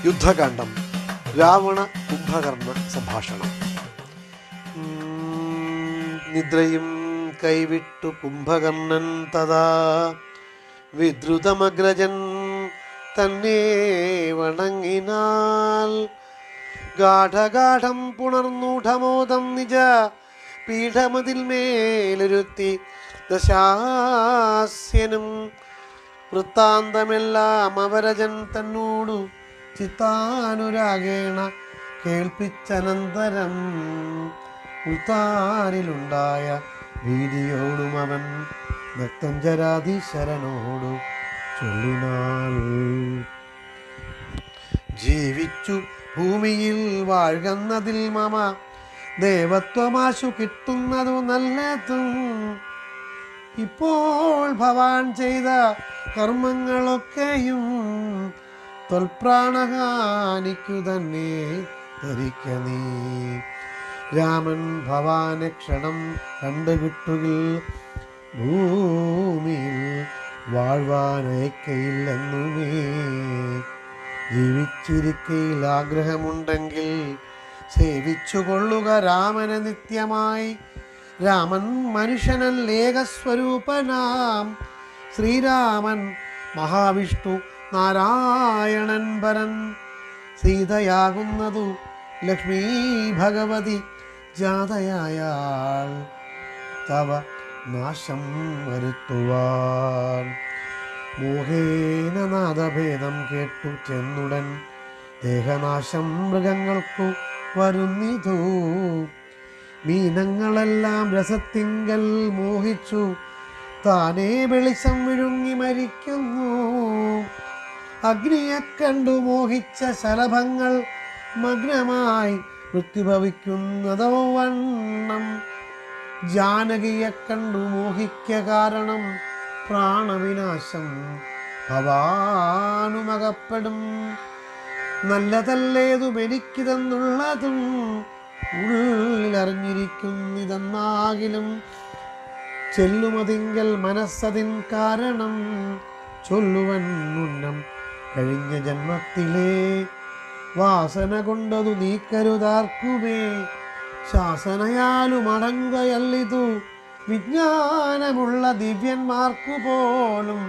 യുദ്ധകാന്ഡം രാവണ കുംഭകർണ സംഭാഷണം. നിദ്രയും കൈവിട്ടു കുംഭകർണൻ തഥാ വിദ്രുതമഗ്രജൻ തന്നെ വണങ്ങിനാൽ ഗാഠഗാഠം പുണർന്നൂഢമോദം നിജ പീഠമതിൽ മേലൊരുത്തി ദശാസ്യനും വൃത്താന്തമെല്ലാം അവരജൻ തന്നോടു ചിത്താനുരാഗേണ കേൾപ്പിച്ചനന്തരം ഉൾത്താരിലുണ്ടായ ഭീതിയോടും അവൻ ഭക്തഞ്ചരാധീശ്വരനോടു ചൊല്ലിനാൾ. ജീവിച്ചു ഭൂമിയിൽ വാഴുന്നതിൽ മമ ദേവത്വമാശു കിട്ടുന്നതു നല്ലതും. ഇപ്പോൾ ഭവാൻ ചെയ്ത കർമ്മങ്ങളൊക്കെയും ത്വൽപ്രാണഹാനിക്കു തന്നെ ധരിക്ക നീ. രാമൻ ഭവാനെ ക്ഷണം കണ്ടുകിട്ടുകിൽ ഭൂമിയിൽ വാഴ്വാനയക്കയില്ലെന്നുമേ. ജീവിച്ചിരിക്കയിൽ ആഗ്രഹമുണ്ടെങ്കിൽ സേവിച്ചു കൊള്ളുക രാമനെ നിത്യമായി. രാമൻ മനുഷ്യനൽ ഏകസ്വരൂപനാം ശ്രീരാമൻ മഹാവിഷ്ണു നാരായണൻ പരൻ. സീതയാകുന്നതു ലക്ഷ്മീ ഭഗവതി ജാതയായാൾ തവ നാശം വരുത്തുവാൻ. മോഹേന നാദഭേദം കേട്ടു ചെന്നുടൻ ദേഹനാശം മൃഗങ്ങൾക്കു വരുന്നിതു. മീനങ്ങളെല്ലാം രസത്തിങ്കൽ മോഹിച്ചു താനേ വെളിച്ചം വിഴുങ്ങി മരിക്കുന്നു. അഗ്നിയെ കണ്ടു മോഹിച്ച ശലഭങ്ങൾ മഗ്നമായി മൃത്യുഭവിക്കുന്നതോ വണ്ണം. ജാനകിയെ കണ്ടു മോഹിക്ക കാരണം പ്രാണവിനാശം ഭവാനുമകപ്പെടും. നല്ലതല്ലേതും എനിക്കിതെന്നുള്ളതും ഉള്ളിലറിഞ്ഞിരിക്കുന്നിതെന്നാകിലും ചെല്ലുമതിങ്കൽ മനസ്സതിൻ കാരണം ചൊല്ലുവൻ മുന്നം കഴിഞ്ഞ ജന്മത്തിലെ വാസന കൊണ്ടതു നീക്കരുതാർക്കുമേ. ശാസനയാലും അടങ്ങുകയല്ലിതു വിജ്ഞാനമുള്ള ദിവ്യന്മാർക്കു പോലും.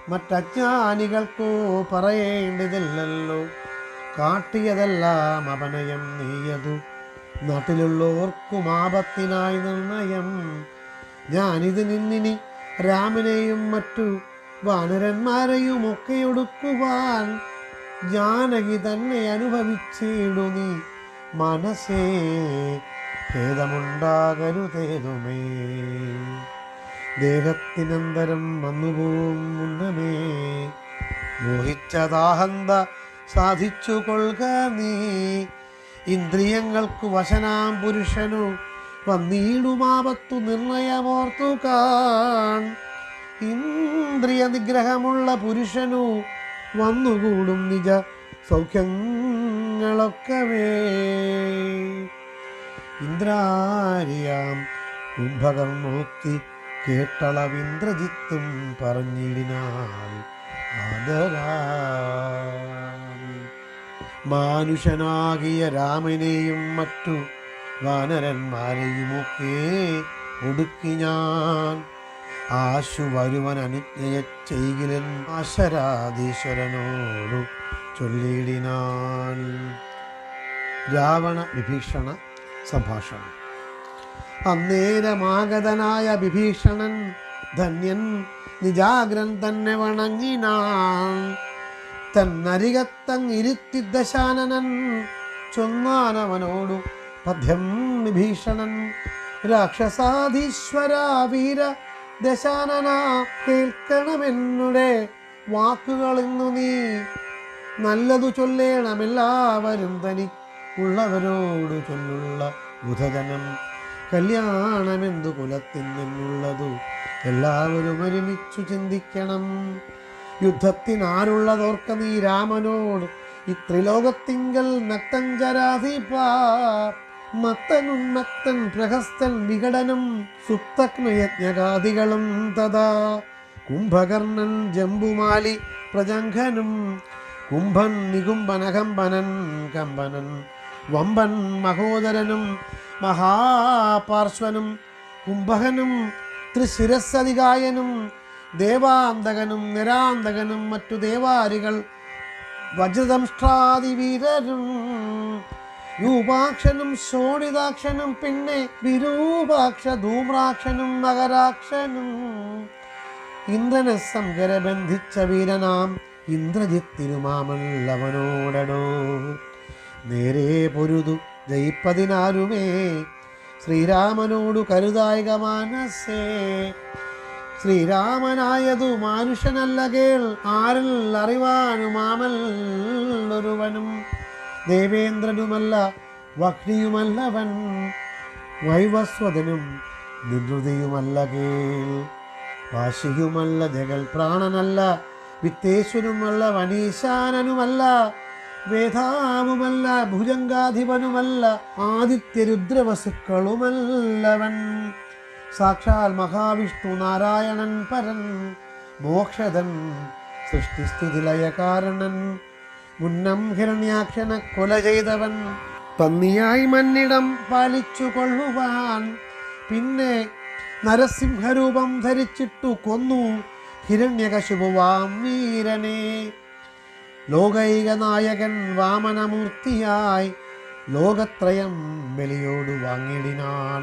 മറ്റജ്ഞാനികൾക്കോ പറയേണ്ടതില്ലല്ലോ. കാട്ടിയതെല്ലാം അപനയം നീയതു നാട്ടിലുള്ളവർക്കും ആപത്തിനായി നിർണയം. ഞാനിത് നിന്നിനി രാമനെയും മറ്റു വാനരന്മാരെയും ഒക്കെ ഒടുക്കുവാൻ ജാനകി തന്നെ അനുഭവിച്ചിടു നീ. മനസ്സേ ഭേദമുണ്ടാകരുതേതുമേ. ദേഹത്തിനന്തരം വന്നുപോകും മുന്നമേ മോഹിച്ചതാഹന്ത സാധിച്ചു കൊള്ളുക നീ. ഇന്ദ്രിയങ്ങൾക്കു വശനാം പുരുഷനു വന്നീടുമാപത്തു നിർണയമോർത്തു കാൺ. ഇന്ദ്രിയ നിഗ്രഹമുള്ള പുരുഷനു വന്നുകൂടും നിജ സൗഖ്യങ്ങളൊക്കവേ. ഇന്ദ്രാരിയാം കുംഭകർണോക്തി കേട്ടളവിന്ദ്രജിത്തും പറഞ്ഞിടിനാൽ ആദരാ. മാനുഷനാകിയ രാമനെയും മറ്റു വാനരന്മാരെയുമൊക്കെ ഒടുക്കി ഞാൻ ആശു വരുവൻ അനുജ്ഞയ ചെയ്കിലൻ ആശരാധീശ്വരനോടു ചൊല്ലിടിനാൻ. രാവണ വിഭീഷണ സംഭാഷണം. അന്നേരമാഗതനായ വിഭീഷണൻ ധന്യൻ നിജാഗ്രൻ തന്നെ വണങ്ങിനാൻ. തന്നരികത്തങ്ങിരുത്തി ദശാനനൻ ചൊന്നാനവനോടു പദ്യം വിഭീഷണൻ. രാക്ഷസാധീശ്വര വീര ദശാനന കേൾക്കണമെന്നുടെ വാക്കുകളിന്നു നീ. നല്ലതു ചൊല്ലേണമെല്ലാവരും തനിക്കുള്ളവരോടു ചൊല്ലുള്ള ബുധജനം. കല്യാണമെന്തു കുലത്തിൽ നിന്നുള്ളതു എല്ലാവരും ഒരുമിച്ചു ചിന്തിക്കണം. യുദ്ധത്തിനാരുള്ളതോർക്ക നീ രാമനോട് ഇത്രിലോകത്തിങ്കൽ നക്തഞ്ചരാധിപ. മത്തനുന്മത്തൻ പ്രഹസ്തൻ വികടനും സുപ്തജ്ഞയജ്ഞകാദികളും തഥാ കുംഭകർണൻ ജംബുമാലി പ്രജംഘനും കുംഭൻ നികുംബനകമ്പനൻ കമ്പനൻ വമ്പൻ മഹോദരനും മഹാപാർശ്വനും കുംഭകനും ത്രിശിരസ്സതികായനും ദേവാന്തകനും നിരാന്തകനും മറ്റു ദേവാരികൾ വജ്രദംഷ്ട്രാദിവീരരും രൂപാക്ഷനും ശോണിതാക്ഷനും പിന്നെ വിരൂപാക്ഷ ധൂമ്രാക്ഷനും മകരാക്ഷനും ഇന്ദ്രനെ സംകര ബന്ധിച്ച വീരനാം ഇന്ദ്രജിത്തിരുമാമല്ലവനോടടോ നേരെ പൊരുതു ജയിപ്പതിനാരുമേ ശ്രീരാമനോടു കരുതായിക മാനസേ. ശ്രീരാമനായതു മാനുഷനല്ല കേൾ ആരിൽ അറിവാനുമാമൽ ഒരുവനും ദേവേന്ദ്രനുമല്ല വഹ്നിയുമല്ലവൻ വൈവസ്വതനും നിവൃതിയുമല്ല കേൾ വാശിയുമല്ല ജഗൽ പ്രാണനല്ല വിത്തേശ്വരുമല്ല വനീശാനനുമല്ല വേദാവുമല്ല ഭുജംഗാധിപനുമല്ല ആദിത്യരുദ്രവസുക്കളുമല്ലവൻ സാക്ഷാൽ മഹാവിഷ്ണു നാരായണൻ പരൻ മോക്ഷദൻ സൃഷ്ടിസ്ഥിതിലയ കാരണൻ മുന്നം ഹിരണ്യാക്ഷനെ കൊല ചെയ്തവൻ പന്നിയായി മന്നിടം പാലിച്ചു കൊള്ളുവാൻ പിന്നെ നരസിംഹരൂപം ധരിച്ചിട്ടു കൊന്നു ഹിരണ്യകശിപുവാം വീരനെ. ലോകൈക നായകൻ വാമനമൂർത്തിയായി ലോകത്രയം ബലിയോടു വാങ്ങിടിനാൻ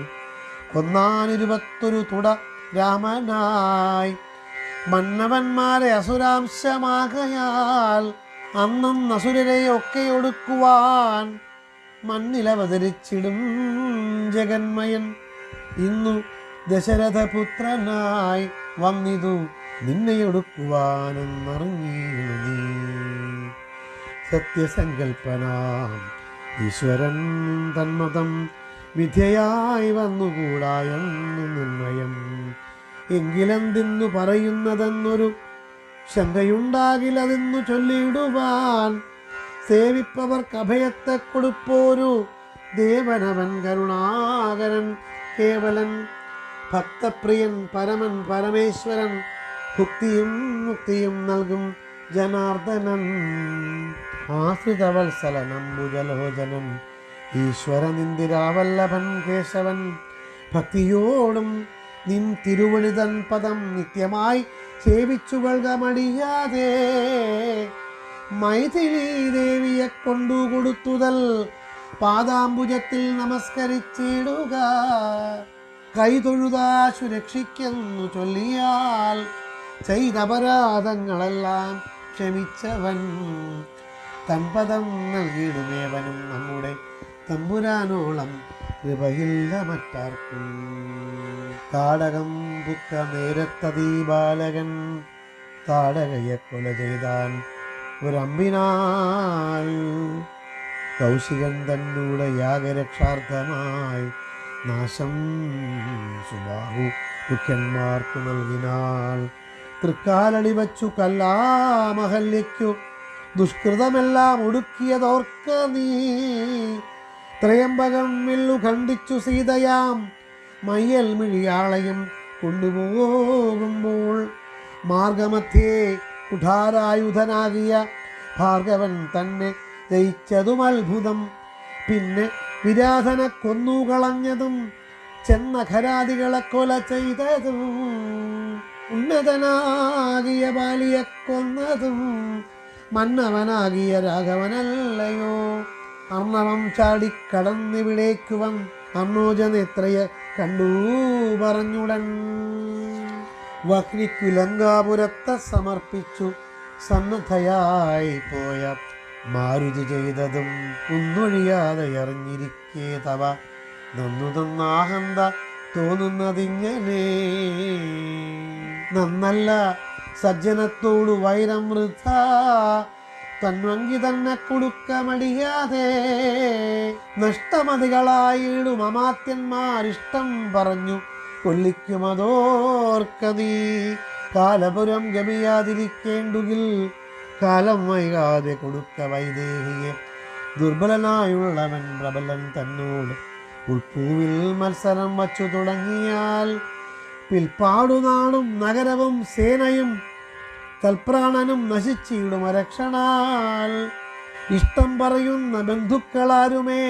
കൊന്നാൻ 21 തുട രാമനായി മന്നവന്മാരെ അസുരാംശമാകയാൽ അന്നും അസുരരെയൊക്കെ ഒടുക്കുവാൻ മണ്ണിലവതരിച്ചിടും ജഗന്മയൻ ഇന്നു ദശരഥപുത്രനായി വന്നിതു നിന്നെയൊടുക്കുവാനെന്നറിഞ്ഞീണു നീ. സത്യസങ്കൽപ്പനാം ഈശ്വരൻ തന്മതം മിഥ്യയായി വന്നുകൂടായെന്നു നിർണയം എങ്കിലെന്തിന്നു പറയുന്നതെന്നൊരു ശങ്കയുണ്ടാകിലതെന്നു ചൊല്ലിയിടുവാൻ സേവിപ്പവർക്ക് അഭയത്തെ കൊടുപ്പോരു ദേവനവൻ കരുണാകരൻ കേവലൻ ഭക്തപ്രിയൻ പരമൻ പരമേശ്വരൻ ഭുക്തിയും മുക്തിയും നൽകും ജനാർദ്ദനൻ ആശ്രിതവത്സലനം ഭുജലോചനൻ ഈശ്വരനിന്ദിരാവല്ലഭൻ കേശവൻ ഭക്തിയോടും നിൻ തിരുവഴിതൻ പദം നിത്യമായി സേവിച്ചു കൊള്ളുകമടിയാതെ മൈഥിലീ ദേവിയെ കൊണ്ടു കൊടുത്തുതൽ പാദാംബുജത്തിൽ നമസ്കരിച്ചിടുക കൈതൊഴുതാശു രക്ഷിക്കുന്നു ചൊല്ലിയാൽ ചെയ്തപരാധങ്ങളെല്ലാം ക്ഷമിച്ചവൻ തൻപദം നൽകിയിടുമേവനും നമ്മുടെ തമ്പുരാനോളം കൃപയില്ല മറ്റാർക്കും. താടകം പുക്ക നേരത്തതീ ബാലകൻ താടകയെ കൊല ചെയ്താൻ ഒരമ്പിനാൽ കൗശികൻ തന്നൂടെ യാഗരക്ഷാർത്ഥമായി നാശം സുബാഹു മുഖ്യന്മാർക്കു നൽകിനാൾ തൃക്കാലടി വച്ചു കല്ലാമഹല്യയ്ക്കു ദുഷ്കൃതമെല്ലാം ഒടുക്കിയതോർക്ക നീ. ത്രയംബകം വില്ലു ഖണ്ഡിച്ചു സീതയാം മയ്യൽ മിഴിയാളയും കൊണ്ടുപോകുമ്പോൾ മാർഗമധ്യേ കുഠാരായുധനാകിയ ഭാർഗവൻ തന്നെ ജയിച്ചതും അത്ഭുതം. പിന്നെ വിരാധനെ കൊന്നുകളഞ്ഞതും ചെന്ന ഖരാദികളെ കൊല ചെയ്തതും ഉന്നതനാകിയ ബാലിയെ കൊന്നതും മന്നവനാകിയ രാഘവനല്ലയോ. അർണവം ചാടിക്കടന്നിവിടേക്കുവൻ അർണോജനേത്രയെ കണ്ടു പറഞ്ഞുടൻ വഹ്നിക്കു ലങ്കാപുരത്തെ സമർപ്പിച്ചു സന്നദ്ധയായി പോയ മാരുതി ചെയ്തതും ഒന്നൊഴിയാതെ അറിഞ്ഞിരിക്കേ തവ നന്നു നന്നാഹന്ത തോന്നുന്നതിങ്ങനെ. നന്നല്ല സജ്ജനത്തോടു വൈരം വൃഥ തന്വങ്കി തന്നെ കൊടുക്കമടിയാതെ നഷ്ടമതികളായിടും അമാത്യന്മാരിഷ്ടം പറഞ്ഞു കൊല്ലിക്കുമതോർക്കതീ. കാലപുരം ഗമിയാതിരിക്കേണ്ടുകിൽ കാലം വൈകാതെ കൊടുക്ക വൈദേഹിയെ. ദുർബലനായുള്ളവൻ പ്രബലൻ തന്നോട് ഉൾപ്പൂവിൽ മത്സരം വച്ചു തുടങ്ങിയാൽ പിൽപ്പാടുനാടും നഗരവും സേനയും തൽപ്രാണനും നശിച്ചിടും രക്ഷണാൽ. ഇഷ്ടം പറയുന്ന ബന്ധുക്കളാരുമേ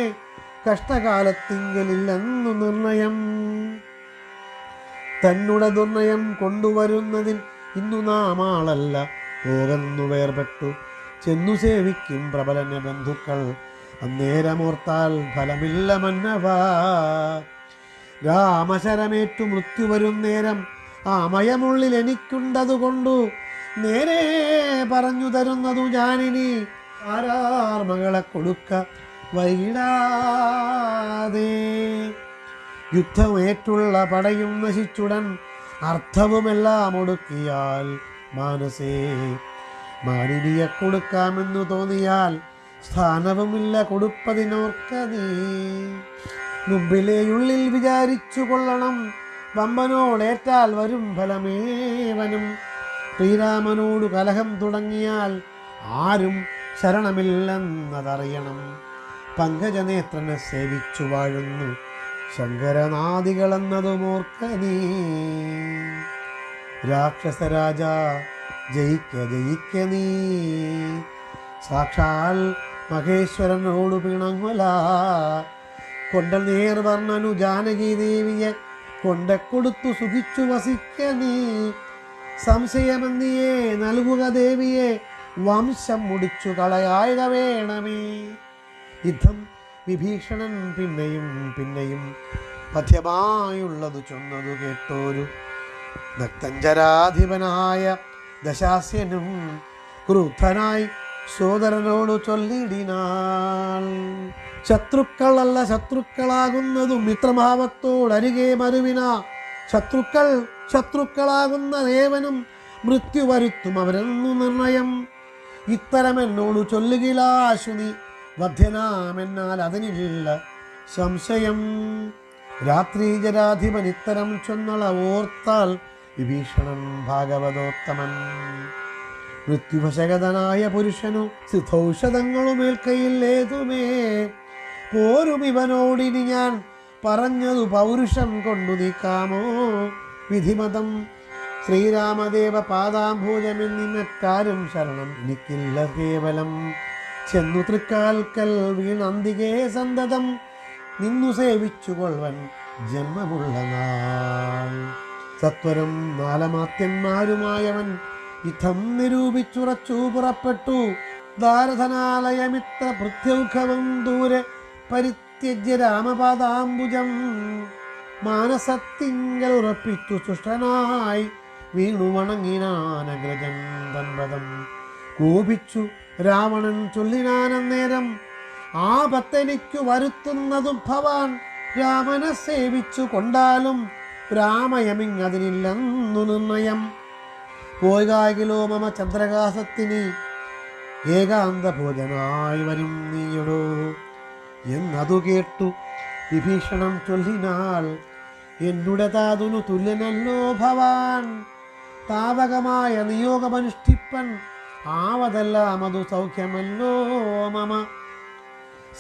കഷ്ടകാലത്തിങ്കലില്ലെന്നു നിർണയം. തന്നെ ദുർണയം കൊണ്ടുവരുന്നതിൽ ഇന്നു നാം ആളല്ല, പോകുന്നു വേർപെട്ടു ചെന്നു സേവിക്കും പ്രബലന ബന്ധുക്കൾ. അന്നേരമോർത്താൽ ഫലമില്ല മന്നവ. രാമശരമേറ്റു മൃത്യു വരും നേരം ആമയമുള്ളിൽ എനിക്കുണ്ടതുകൊണ്ടു നേരെ പറഞ്ഞു തരുന്നതു ഞാനിനി. ആരാർ മകളെ കൊടുക്ക വൈകിടാതെ. യുദ്ധമേറ്റുള്ള പടയും നശിച്ചുടൻ അർത്ഥവുമെല്ലാം ഒടുക്കിയാൽ മാനസേ മാനിനിയെ കൊടുക്കാമെന്നു തോന്നിയാൽ സ്ഥാനവുമില്ല കൊടുപ്പതിനോർക്ക നീ. മുമ്പിലെയുള്ളിൽ വിചാരിച്ചു കൊള്ളണം, വമ്പനോടേറ്റാൽ വരും ഫലമേവനും. ശ്രീരാമനോടു കലഹം തുടങ്ങിയാൽ ആരും ശരണമില്ലെന്നതറിയണം. പങ്കജനേത്രനെ സേവിച്ചു വാഴുന്നു ശങ്കരനാദികളെന്നതുമോർക്ക നീ. രാക്ഷസരാജ ജയിക്ക ജയിക്ക നീ, സാക്ഷാൽ മഹേശ്വരനോടു പിണങ്ങുല. കൊണ്ട നേർവർണ്ണനു ജാനകി ദേവിയെ കൊണ്ടക്കൊടുത്തു സുഖിച്ചു വസിക്ക നീ. സംശയമെന്നിയെ നൽകുക ദേവിയെ, വംശം മുടിച്ചു കളയായക വേണമേ. യുദ്ധം വിഭീഷണൻ പിന്നെയും പിന്നെയും പഥ്യമായുള്ളതു ചൊന്നതു കേട്ടോരു നക്തഞ്ചരാധിപനായ ദശാസ്യനും ക്രുദ്ധനായി സോദരനോടു ചൊല്ലിടിനാൾ. ശത്രുക്കളല്ല ശത്രുക്കളാകുന്നതും മിത്രഭാവത്തോടരികെ മരുവിന. ശത്രുക്കളാകുന്ന ദേവനും മൃത്യു വരുത്തും അവരെന്നു നിർണയം. ഇത്തരമെന്നോടു ചൊല്ലുകിലാശുനി വധ്യനാമെന്നാൽ അതിനില്ല സംശയം. രാത്രി ജരാധിപൻ ഇത്തരം ചൊന്നള ഓർത്താൽ വിഭീഷണൻ ഭാഗവതോത്തമൻ. മൃത്യുവശകതനായ പുരുഷനു സിദ്ധൌഷധങ്ങളുമേൽക്കയിൽ ഏതുമേ. പോരും ഇവനോടിനി ഞാൻ പറഞ്ഞതു പൗരുഷം കൊണ്ടു നീക്കാമോ വിധിമതം. ശ്രീരാമദേവ പാദാംഭോജമെന്നിമറ്റാരും ശരണം എനിക്കില്ല കേവലം. ചെന്നു തൃക്കാൽക്കൽ വീണന്തികേ സന്തതം നിന്നു സേവിച്ചു കൊൾവൻ ജന്മമുള്ള നാൾ. സത്വരം നാലമാത്യന്മാരുമായവൻ യുദ്ധം നിരൂപിച്ചുറച്ചു പുറപ്പെട്ടു. ദാരധനാലയമിത്ര പൃഥ്യൗഖവും ദൂരെ പരിത്യജ്യ രാമപാദാംബുജം. മാനസത്തിങ്കൽ ഉറപ്പിച്ചു സുഷ്ടനായി വീണു വണങ്ങിനാനഗ്രജൻ തൻപദം. കോപിച്ചു രാവണൻ ചൊല്ലിനാനന്നേരം, ആപത്തെനിക്കു വരുത്തുന്നതും ഭവാൻ രാമനെ സേവിച്ചു കൊണ്ടാലും രാമയമിങ്ങതിനില്ലെന്നു നിർണയം. പോയകാകിലോ മമ ചന്ദ്രകാസത്തിന് ഏകാന്ത ഭോജനായി വരും നീയടോ എന്നതു കേട്ടു വിഭീഷണം ചൊല്ലിനാൾ. എന്നുടെ താതുനു തുല്യനല്ലോ ഭവാൻ, താപകമായ നിയോഗമനുഷ്ഠിപ്പൻ ആവതെല്ലാം അതു സൗഖ്യമല്ലോ മമ.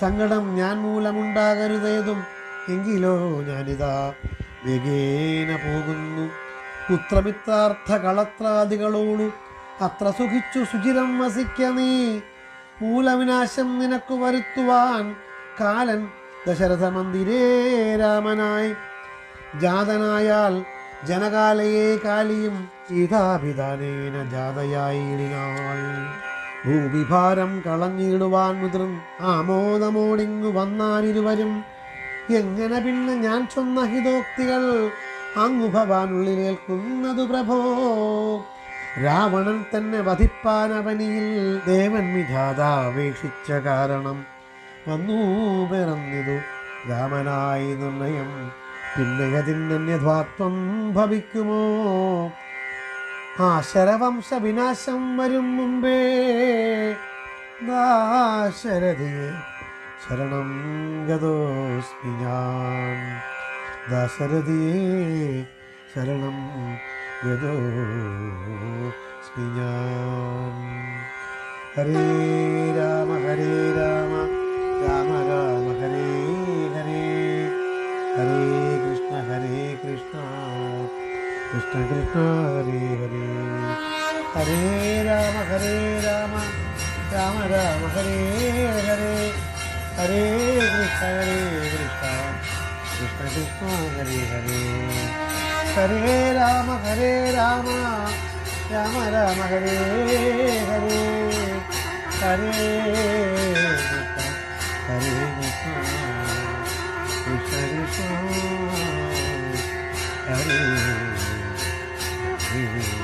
സങ്കടം ഞാൻ മൂലമുണ്ടാകരുതേതും, എങ്കിലോ ഞാനിതാ വേഗേന പോകുന്നു. പുത്രമിത്രാർത്ഥ കളത്രാദികളോടു അത്ര സുഖിച്ചു സുചിരം വസിക്ക നീ. മൂലവിനാശം നിനക്കു വരുത്തുവാൻ കാലൻ ദശരഥ മന്ദിരേ രാമനായി. ജാതനായാൽ ജനകാലയെ കാലിയും സീതാഭിധാനേന ജാതയായിടിനാൾ. ഭൂവിഭാരം കളഞ്ഞിടുവാൻ മുതിർൻ ആമോദമോടിങ്ങു വന്നാനിരുവരും. എങ്ങനെ പിന്നെ ഞാൻ ചൊന്ന ഹിതോക്തികൾ അങ്ങു ഭവാനുള്ളിലേൽക്കുന്നതു പ്രഭോ. രാവണൻ തന്നെ വധിപ്പാനവനിയിൽ ദേവൻ വിധാതാപേക്ഷിച്ച കാരണം വന്നു പിറന്നിതു രാമനായി നിർണയം. പിന്നെ അതിനന്യധ്വാത്വം ഭവിക്കുമോ? ആശരവംശ വിനാശം വരും മുമ്പേ ദാശരഥിയെ ശരണം ഗതോസ്മി ഞാൻ. ദാശരഥിയെ ശരണം ഗതോസ്മി ഞാൻ. ഹരേ രാമ രാമ രാമ ഹരേ ഹരേ. ഹരേ കൃഷ്ണ കൃഷ്ണ കൃഷ്ണ ഹരേ ഹരേ. ഹരേ രാമ രാമ രാമ ഹരേ ഹരേ ഹരേ കൃഷ്ണ കൃഷ്ണ കൃഷ്ണ ഹരേ ഹരേ ഹരേ രാമ രാമ രാമ ഹരേ ഹരേ ഹരേ കൃഷ്ണ ഹരേ കൃഷ്ണ കൃഷ്ണ കൃഷ്ണ ഹരേ ഹരേ